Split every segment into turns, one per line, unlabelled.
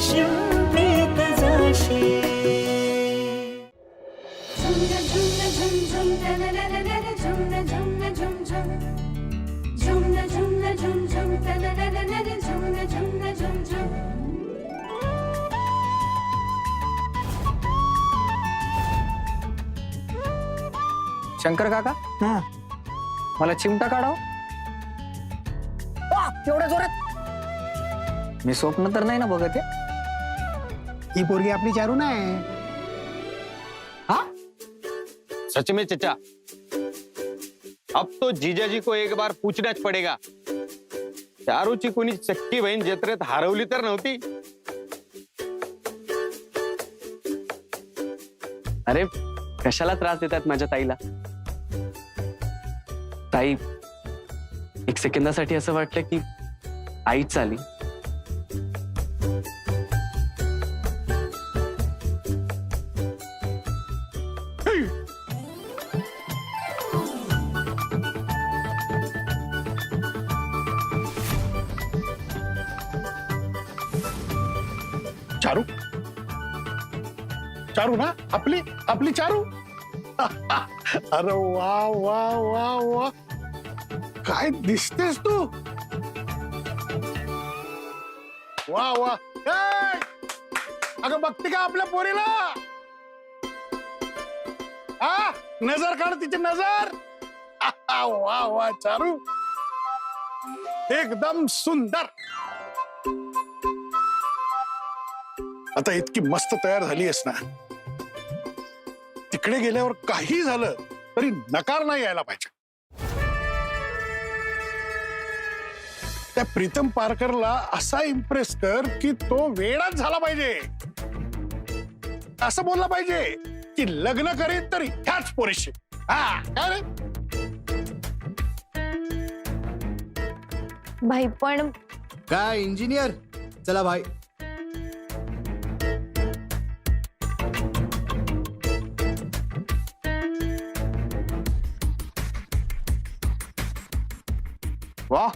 शिंपीत जाशी.
शंकर काका
हा
मला चिमटा काढाव. एवढ्या जोरात मी स्वप्न तर नाही ना बघत आहे.
ही पोरगी आपली चारू नाही.
सच में चचा, अब तो जीजा जी को एक बार पूछना पड़ेगा. चारूची कोणी चक्की बहीण जत्रेत हरवली तर नव्हती.
अरे कशाला त्रास देतात माझ्या ताईला. ताई एक सेकंदासाठी असं वाटलं की आईच आली.
चारू चारू ना आपली आपली चारू. अरे वा वा वा वा काय दिसतेस तू. वा वा ए! अगं बघते का आपल्या पोरीला. हा नजर काढ तिची नजर. वा वा चारू एकदम सुंदर. आता इतकी मस्त तयार झाली आहेस ना, तिकडे गेल्यावर काही झालं तरी नकार नाही यायला पाहिजे. त्या प्रीतम पारकरला असा इम्प्रेस कर की तो वेडाच झाला पाहिजे. असं बोलला पाहिजे की लग्न करीत तरी ह्याच पोरीशी. हा काय रे
भाई पण
काय इंजिनियर. चला भाई.
वाह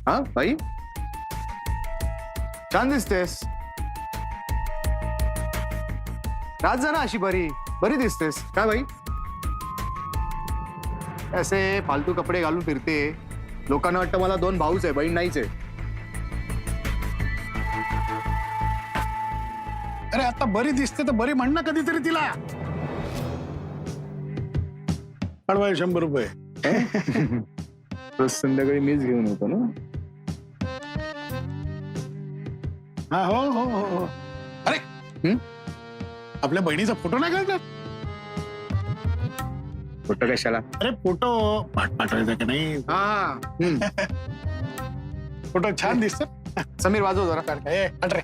हा भाई छान दिसतेस. रात जा ना अशी बरी बरी दिसतेस. काय भाई असे फालतू कपडे घालून फिरते. लोकांना वाटतं मला दोन भाऊच आहे, बहीण नाहीच आहे.
अरे आता बरी दिसते तर बरी म्हण ना कधीतरी तिला. पडवाय 100 रुपये.
रोज संध्याकाळी मीच घेऊन होतो ना.
हा हो हो हो हो. अरे आपल्या बहिणीचा फोटो नाही काढणार.
फोटो कशाला.
अरे फोटो पाठवायचा का नाही.
हा
फोटो छान दिसत.
समीर वाजव जरा.
काढ रे.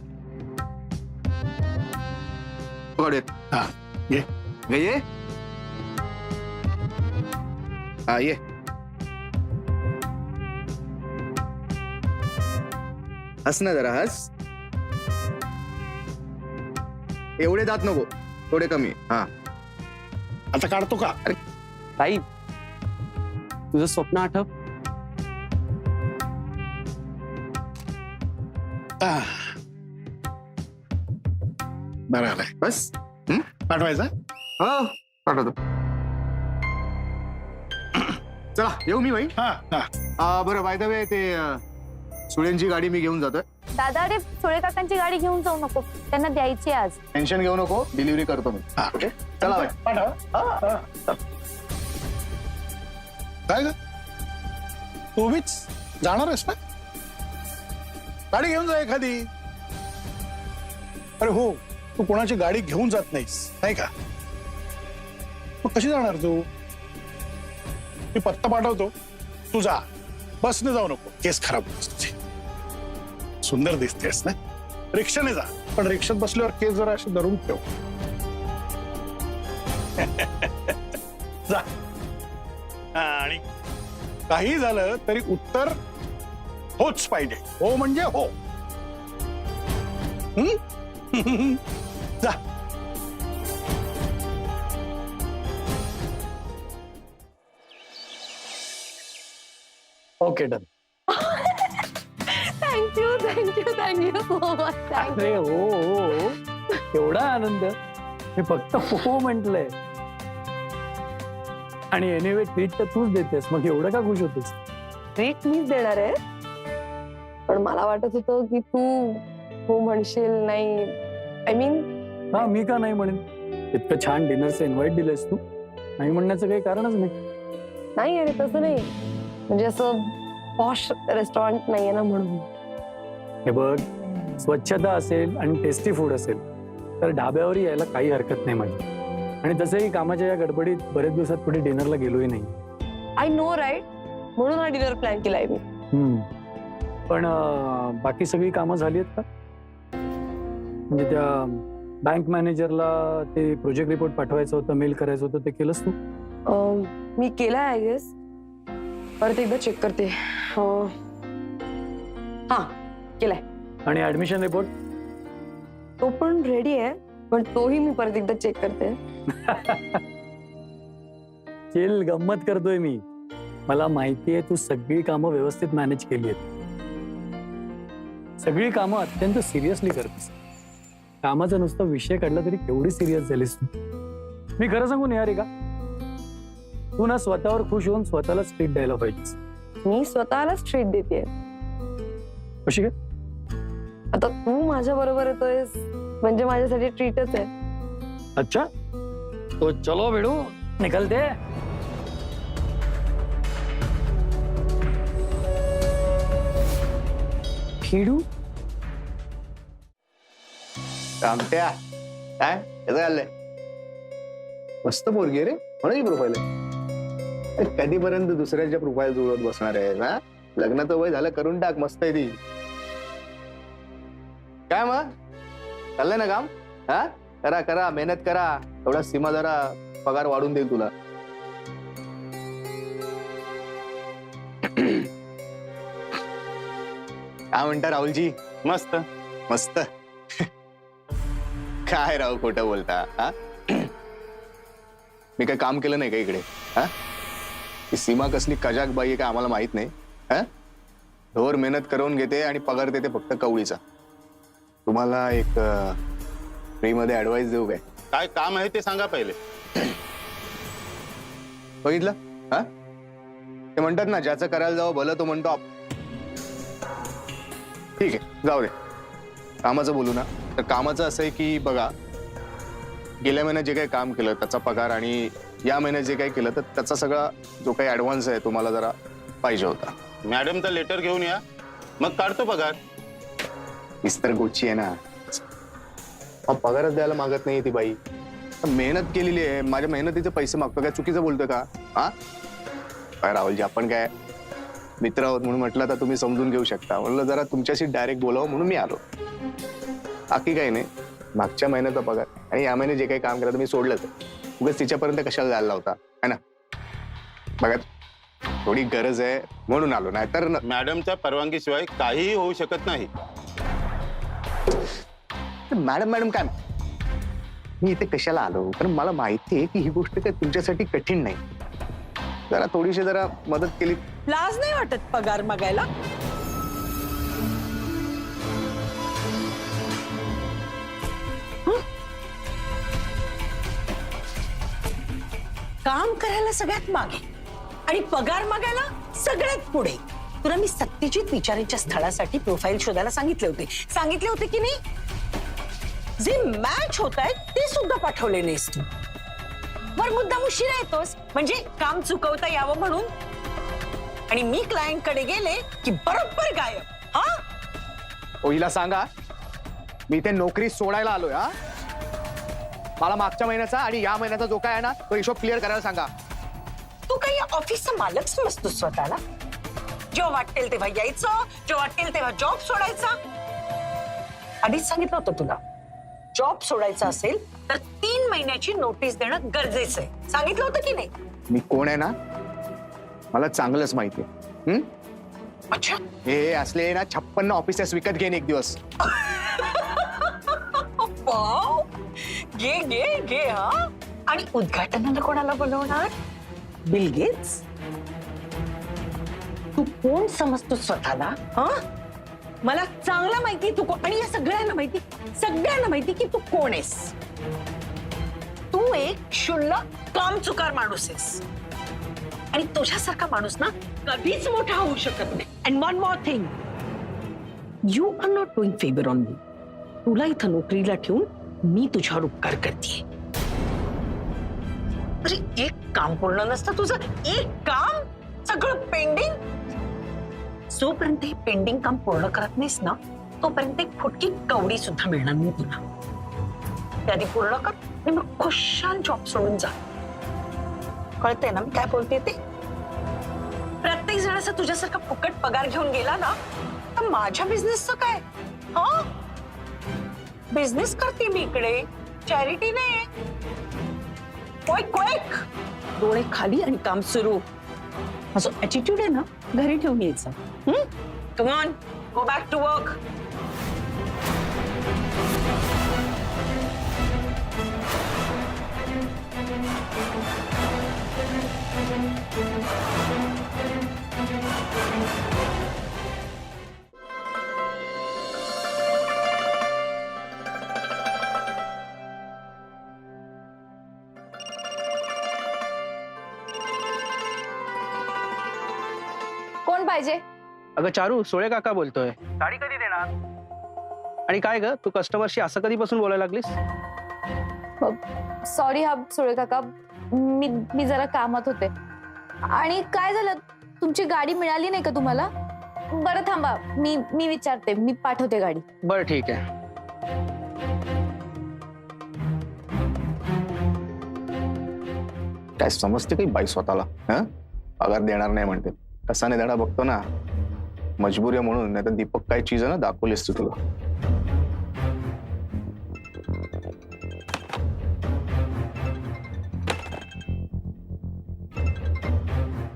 पकड.
हा ये
ये. हा ये. हस ना जरा हस. एवढे दात नको, थोडे कमी. हा
आता काढतो का.
ताई तुझं स्वप्न आठव.
बरं आलाय.
बस.
पाठवायचा.
हो पाठवतो. चला येऊ मी भाई.
हा हा
बरं बाय द वे ते सुळेंची गाडी मी घेऊन जातोय.
दादा रे सुळे काकांची गाडी घेऊन जाऊ नको, त्यांना द्यायची आज.
टेन्शन घेऊ नको, डिलिव्हरी करतो मी. ओके चला बाय.
पाठव. काय ग तू बीच जाणार आहेस ना. गाडी घेऊन जा एखादी. अरे हो तू कोणाची गाडी घेऊन जात नाहीस नाही का. मग कशी जाणार तू. मी पत्ता पाठवतो तू जा. बसने जाऊ नको, केस खराब होत तुझे. सुंदर दिसतेस ना. रिक्षाने जा, पण रिक्षात बसल्यावर केस जरा असे धरून ठेव. जा. आणि काही झालं तरी उत्तर होच पाहिजे. हो म्हणजे हो. जा.
Okay done.
Thank you thank you so much
अरे हो हो हो. एवढा आनंद मी फक्त हो म्हटलंय. आणि एनिवे ट्रीट तर तूच देतेस, मग एवढं का खुश होतेस?
ट्रीट मीच देणार आहे, पण मला वाटत होतं की तू हो म्हणशील नाही. आय मीन
हा, मी का नाही म्हणेन? इतकं छान डिनरचं इन्व्हाइट दिलंयस तू, नाही म्हणण्याचं काही कारणच नाही.
नाही अरे तसं नाही, म्हणजे असं पॉश रेस्टॉरंट नाहीये ना म्हणून.
हे बघ, स्वच्छता असेल आणि टेस्टी फूड असेल तर ढाब्यावर यायला काही हरकत नाही माझी. आणि तसंही कामाच्या या गडबडीत बरेच दिवसात कुठे डिनरला गेलोही नाही.
आय नो राईट, म्हणून हा डिनर प्लॅन केलाय मी.
पण बाकी सगळी कामं झाली आहेत का? म्हणजे त्या बँक मॅनेजरला ते प्रोजेक्ट रिपोर्ट पाठवायचं होतं, मेल करायचं होतं, ते केलंस तू?
मी केलाय आय गेस. परत एकदा चेक करते. हा केलाय.
आणि ऍडमिशन रिपोर्ट?
तो पण रेडी आहे, पण तोही मी परत एकदा चेक करते.
चिल, गंमत करतोय मी. मला माहितीये तू सगळी कामं व्यवस्थित मॅनेज केली आहेत. सगळी कामं अत्यंत सिरियसली करतेस. कामाचा नुसता विषय काढला तरी केवढी सिरियस झालीस तू. मी खरं सांगू निहारिका, तू ना स्वतःवर खुश होऊन स्वतःलाच ट्रीट द्यायला पाहिजेस.
मी स्वतःलाच ट्रीट देते.
कशी काय?
आता तू माझ्या बरोबर येतोयस म्हणजे माझ्यासाठी ट्रीटच आहे.
अच्छा, तो चलो बेडू, निकलते.
खेडू रामट्या काय कसं चाललंय? मस्त पोरगी रे, कोणाची प्रोफाईल आहे? कधीपर्यंत दुसऱ्याच्या प्रोफाईल जुळवत बसणार आहे ना? लग्नाचं वय झालं, करून टाक. मस्त आहे ती. काय मग चाललंय ना काम? हा, करा करा, मेहनत करा. थोडा सीमा जरा पगार वाढून देईल तुला. काय म्हणता राहुलजी?
मस्त.
मस्त. काय राव खोटं बोलता? हा, मी काय काम केलं नाही का इकडे? हा, ही सीमा कसली कजाक बाई आहे का आम्हाला माहित नाही. हा, ढोर मेहनत करून घेते आणि पगार देते फक्त कवळीचा. तुम्हाला एक फ्री मध्ये ऍडवाइस देऊ काय?
काय काम आहे ते सांगा पहिले.
बघितलं? हा, ते म्हणतात ना, ज्याचं करायला जावं भलं तो म्हणतो ठीक आहे जाऊ दे. कामाचं बोलू ना, तर कामाचं असं आहे की बघा, गेल्या महिन्यात जे काही काम केलं त्याचा पगार आणि या महिन्यात जे काही केलं तर त्याचा सगळा जो काही ऍडव्हान्स आहे तुम्हाला जरा पाहिजे होता.
मॅडमचं लेटर घेऊन या, मग काढतो पगार.
इस्तर गोची आहे ना, पगारच द्यायला मागत नाही ती बाई. मेहनत केलेली आहे, माझ्या मेहनतीचे पैसे मागतो. काय चुकीचं बोलतोय का? हा, काय राहुलजी, आपण काय मित्र आहोत म्हणून म्हटलं तर तुम्ही समजून घेऊ शकता. म्हणलं जरा तुमच्याशी डायरेक्ट बोलावं म्हणून मी आलो. बाकी काही नाही. मागच्या महिन्याचा पगार आणि या महिन्यात जे काही काम केलं तर मी सोडलंच. उगाच तिच्यापर्यंत कशाला जायला होता है ना? बघा, थोडी गरज आहे म्हणून आलो, नाहीतर
मॅडमच्या परवानगीशिवाय काहीही होऊ शकत नाही.
मॅडम मॅडम काय, मी इथे कशाला आलो? कारण मला माहिती आहे की ही गोष्ट काय तुमच्यासाठी कठीण नाही. जरा थोडीशी जरा मदत केली.
लाज नाही वाटत पगार मागायला? काम करायला सगळ्यात मागे आणि पगार मागायला सगळ्यात पुढे. तुला मी सत्यजित विचारेच्या स्थळासाठी प्रोफाईल शोधायला सांगितले होते की नाही? जे मॅच होत आहेत ते सुद्धा पाठवले नाहीस तू. वर मुद्दाम उशिरा येतोस म्हणजे काम चुकवता यावं म्हणून. आणि मी क्लायंट कडे गेले की बरोबर गायब. हा,
हिला सांगा मी इथे नोकरी सोडायला आलोय. हा, मला मागच्या महिन्याचा आणि या महिन्याचा जो काय आहे ना तो हिशोब क्लिअर करायला सांगा.
तू काही ऑफिसचा मालक समजतोस स्वतःला? जेव्हा वाटेल तेव्हा यायचं, जेव्हा वाटेल तेव्हा जॉब सोडायचा. आधीच सांगितलं होतं तुला, जॉब सोडायचा असेल तर 3 महिन्याची नोटीस देणं गरजेचं आहे. सांगितलं होतं की नाही?
मी कोण आहे ना मला चांगलंच माहिती आहे.
अच्छा,
हे असले ना 56 ऑफिसेस विकत घेईन एक दिवस.
वाव, घे घे घे. हा, आणि उद्घाटनाला कोणाला बोलवणार? Bill Gates? तू कोण समजतो स्वतःला? हा, मला चांगलं माहिती तू कोण, आणि या सगळ्यांना माहिती की तू कोण आहेस. तू एक क्षुल्लक कामचुकार माणूस आहेस आणि तुझ्यासारखा माणूस ना कधीच मोठा होऊ शकत नाही. And one more thing, you are not doing favour on me. तुला इथं नोकरीला ठेवून मी तुझ्यावर उपकार करते. अरे एक काम पूर्ण नसतं तुझं, एक काम सगळं पेंडिंग. जोपर्यंत हे पेंडिंग काम पूर्ण करत नाहीस ना, तोपर्यंत एक फुटकी कवडी सुद्धा मिळणार नाही तुला. त्याआधी पूर्ण कर आणि मग खुशाल जॉब सोडून जा. कळतंय ना मी काय बोलते ते. प्रत्येक जण असं तुझ्यासारखा फुकट पगार घेऊन गेला ना, तर माझ्या बिझनेसचं काय? हा, बिझनेस करते मी इकडे, चॅरिटी नाही. क्विक क्विक, डोळे खाली आणि काम सुरू. माझं ऍटिट्यूड आहे ना घरी ठेवून यायचं. Come on, go back to work.
कोण पाहिजे?
अगं चारू, सोळे काका बोलतोय.
गाडी कधी देणार?
आणि काय ग, तू कस्टमरशी असं कधीपासून बोलायला लागलीस?
सॉरी हा सुळे काका, मी जरा कामात होते. आणि काय झालं, तुमची गाडी मिळाली नाही का तुम्हाला? बरं थांबा, मी विचारते, मी पाठवते गाडी.
बरं ठीक आहे.
काय समजते काही बाई स्वतःला? हं? पगार देणार नाही म्हणते. कसा नाही देणार बघतो ना. मजबुरी आहे म्हणून, नाही तर दीपक काय चीज आहे ना दाखवलीस तू तुला.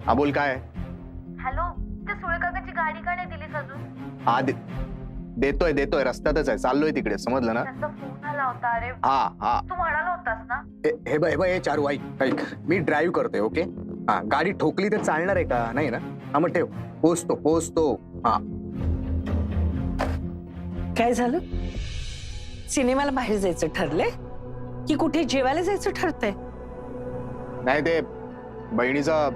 हा बोल, काय
हॅलो, त्या सुळे काकाची गाडी का नाही दिलीस अजून?
हा देतोय रस्त्यातच आहे, चाललोय तिकडे, समजलं ना.
त्याचा फोन आला होता. अरे
हा
तू म्हणाला होतास ना.
हे चारू ऐक, मी ड्राईव्ह करतोय. ओके, हा, गाडी ठोकली तर चालणार आहे का? नाही ना. हा मग ठेव, पोचतो. हा,
काय झालं? सिनेमाला बाहेर जायचं ठरलंय की कुठे जेवायला जायचं ठरतंय?
नाही ते बहिणीचा.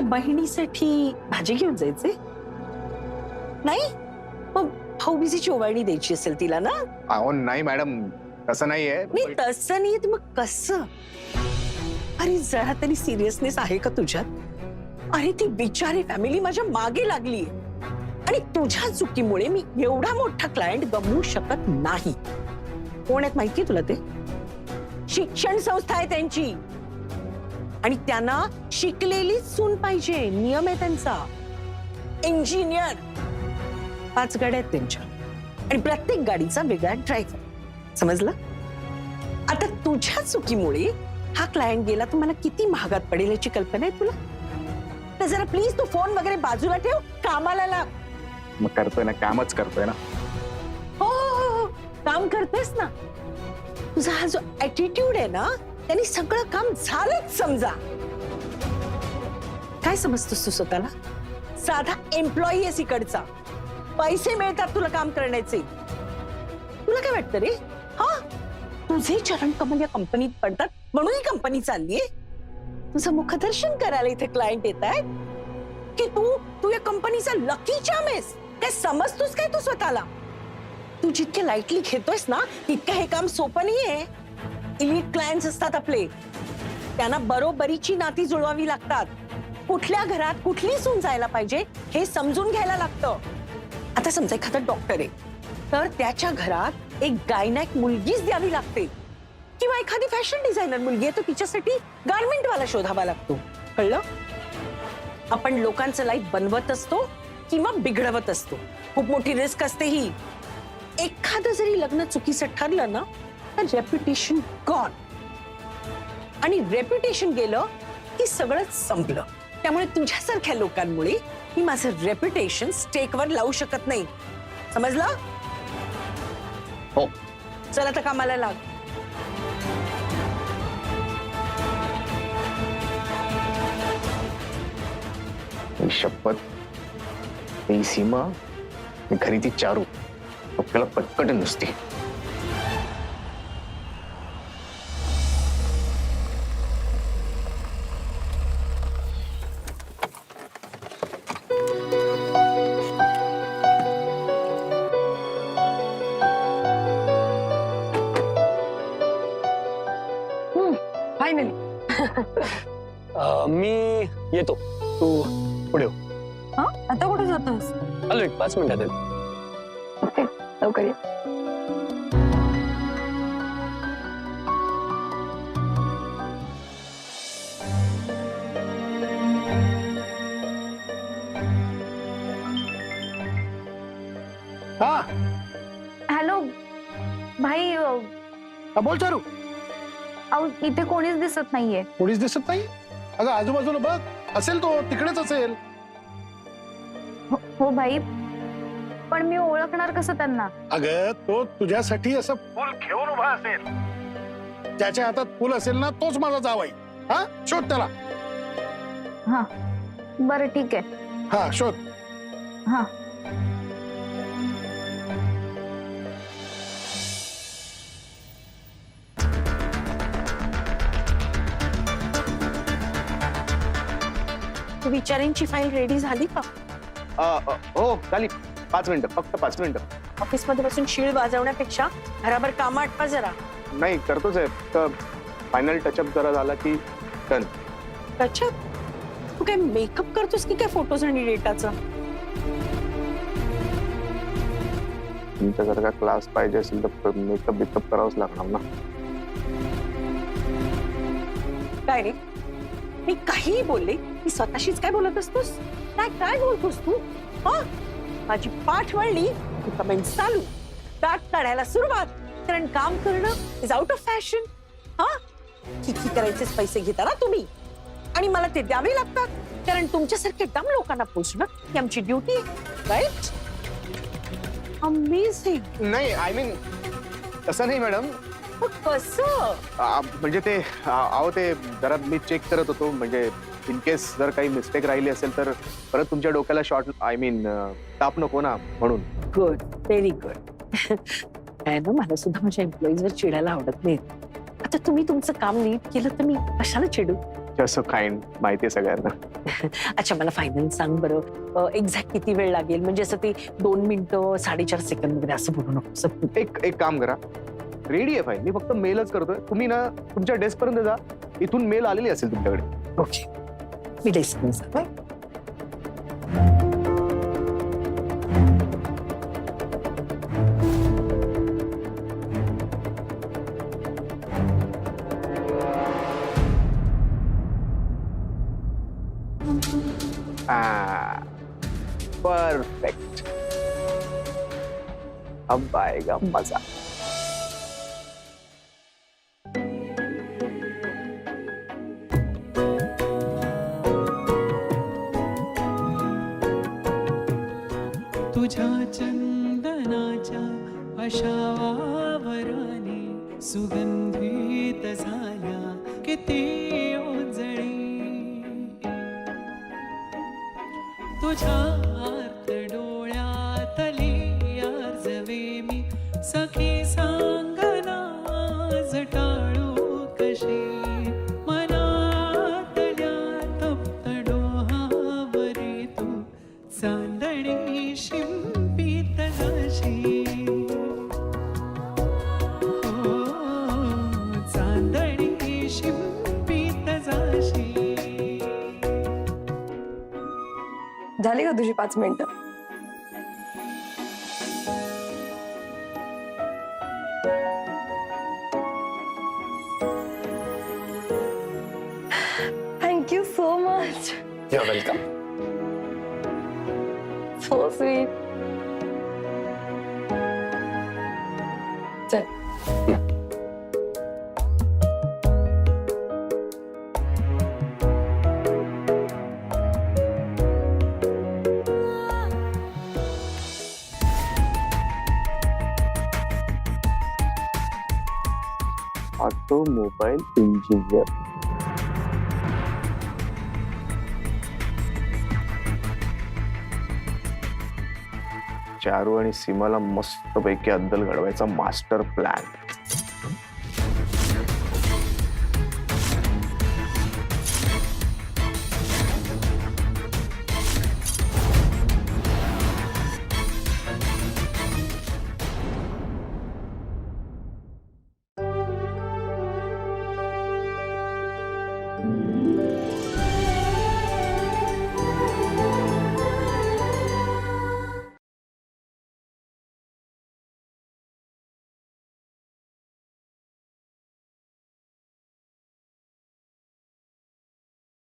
बहिणीसाठी भाजी घेऊन जायचे? नाही, मग भाऊबीजेची ओवाळणी द्यायची असेल तिला ना.
अहो नाही मॅडम, तसं नाहीये.
नाही तसं नाही, मग कसं? अरे जरा तरी सिरियसनेस आहे का तुझ्यात? अरे ती बिचारी फॅमिली माझ्या मागे लागली आणि तुझ्या चुकीमुळे मी एवढा मोठा क्लायंट गमवू शकत नाही. कोण आहेत माहितीये तुला ते? शिक्षण संस्था आहे त्यांची आणि त्यांना शिकलेलीच सून पाहिजे. नियम आहे त्यांचा. इंजिनियर, 5 गाड्या आहेत त्यांच्या आणि प्रत्येक गाडीचा वेगळा ड्रायव्हर. समजलं? आता तुझ्या चुकीमुळे हा क्लायंट गेला तर मला किती महागात पडेल याची कल्पना आहे तुला? तर जरा प्लीज तू फोन वगैरे बाजूला ठेव, कामाला लाग.
मग करतोय ना, कामच करतोय ना.
हो, काम करतेस ना. तुझा हा जो ऍटिट्यूड आहे ना, त्यांनी सगळं काम झालंच समजा. काय समजतोस तू स्वतःला? साधा एम्प्लॉई आहेस इकडचा. पैसे मिळतात तुला काम करण्याचे. तुला काय वाटतं रे? हा, तुझे चरण कमल या कंपनीत पडतात म्हणून ही कंपनी चाललीये. तुझं मुखदर्शन करायला इथे क्लायंट येत आहेत की तू या कंपनीचा लकी चार्म आहेस. काय समजतोस काय तू स्वतःला? तू जितके लाईटली घेतोयस ना, तितकं हे काम सोपं नाहीये. इलिट क्लायंट्स असतात आपले, त्यांना बरोबरीची नाती जुळवावी लागतात. कुठल्या घरात कुठली सून जायला पाहिजे हे समजून घ्यायला लागतं. आता समजा एखादा डॉक्टर आहे तर त्याच्या घरात एक गायनॅक मुलगीच द्यावी लागते, किंवा एखादी फॅशन डिझायनर मुलगी आहे तर तिच्यासाठी गारमेंट वाला शोधावा लागतो. कळलं? आपण लोकांचं लाईफ बनवत असतो किंवा बिघडवत असतो. खूप मोठी रिस्क असते ही. एखादं जरी लग्न चुकीचं ठरलं ना तर रेप्युटेशन गॉन, आणि रेप्युटेशन गेलं की सगळंच संपलं. त्यामुळे तुझ्यासारख्या लोकांमुळे मी माझं रेप्युटेशन स्टेकवर लावू शकत नाही. समजलं?
हो.
चला तर कामाला लाग.
शपथ, ही सीमा आणि खरी ती चारू आपल्याला पटकट नसते.
फायनली.
मी येतो, तू पुढे हो.
आता कुठे जातोस?
आलो, एक 5 मिनिटात येतो.
ओके, लवकर ये.
हा
हॅलो भाई
हा, बोल चारू.
अहो इथे कोणीच दिसत नाहीये.
कोणीच दिसत नाही. अगं आजूबाजूला बघ, असेल तो तिकडेच असेल.
हो भाई, पण मी ओळखणार कसं त्यांना?
अगं तो तुझ्यासाठी असं फुल घेऊन उभा असेल. ज्याच्या हातात फुल असेल ना तोच माझा जावाई. हा, शोध त्याला.
हा बरं ठीक आहे.
हा, शोध.
हा
विचारांची फाईल रेडी झाली का?
हो झाली. 5 मिनिटं, फक्त 5 मिनिटं.
ऑफिस मध्ये बसून शीळ वाजवण्यापेक्षा घराभर काम आटपा जरा.
नाही करतोच आहे, तर फायनल टचअप जरा झाला की डन.
टचअप? तू काय मेकअप करतोस की काय फोटोज आणि डेटाचा?
तुमच्या जर का क्लास पाहिजे असेल तर मेकअप बिकअप करावंच लागणार ना.
काय रे, मी काहीही बोलले मी स्वतःशीच काय बोलत असतोस? काय काय बोलतोस तू? हा, माझी पाठ वळली की कमेंट चालू, दात काढायला सुरुवात, कारण काम करणं इज आउट ऑफ फॅशन. हा, किती करायचेच पैसे घेता ना तुम्ही, आणि मला ते द्यावे लागतात, कारण तुमच्यासारख्या डम लोकांना पोचणं ही आमची ड्युटी आहे, राईट? अमेझिंग.
नाही, आय मीन तसं नाही मॅडम.
कसं?
म्हणजे ते अहो ते जरा मी चेक करत होतो, म्हणजे इन केस जर काही मिस्टेक राहिली असेल तर परत तुमच्या डोक्याला शॉर्ट, आय मीन ताप नको ना, म्हणून.
Good, very good. काय ना, मला सुद्धा माझ्या एम्प्लॉईजवर चिडायला आवडत नाही. आता तुम्ही तुमचं काम नीट केलं तर मी कशाला चिडू?
जसं काइंड, माहिती आहे सगळ्यांना.
अच्छा, मला फायनल सांग बरं, एक्झॅक्ट किती वेळ लागेल? म्हणजे असं ते 2 मिनिटं 4.5 सेकंद वगैरे असं बोलू नको.
एक काम करा, रेडी आहे फाईल, मी फक्त मेलच करतोय. तुम्ही ना तुमच्या डेस्क पर्यंत जा, इथून मेल आलेली असेल तुमच्याकडे.
ओके, मी डेस्क सांग.
परफेक्ट, अब आएगा मजा.
तुझ्या चंदनाच्या अशावावराने सुगंधित झाल्या किती ओंजळी, तुझ्या आर्त डोळ्यातली आर्जवे मी सखी सांगना टाळू कशी, मनातल्या तप्त डोहावरी तू चांदणी शिंपीत जाशी, हो चांदणी शिंपीत जाशी.
झाली का तुझी 5 मिनिटं? Thank you so much.
You are welcome.
So sweet. चल.
Automobile engineer. चारू आणि सीमाला मस्तपैकी अद्दल घडवायचा मास्टर प्लॅन.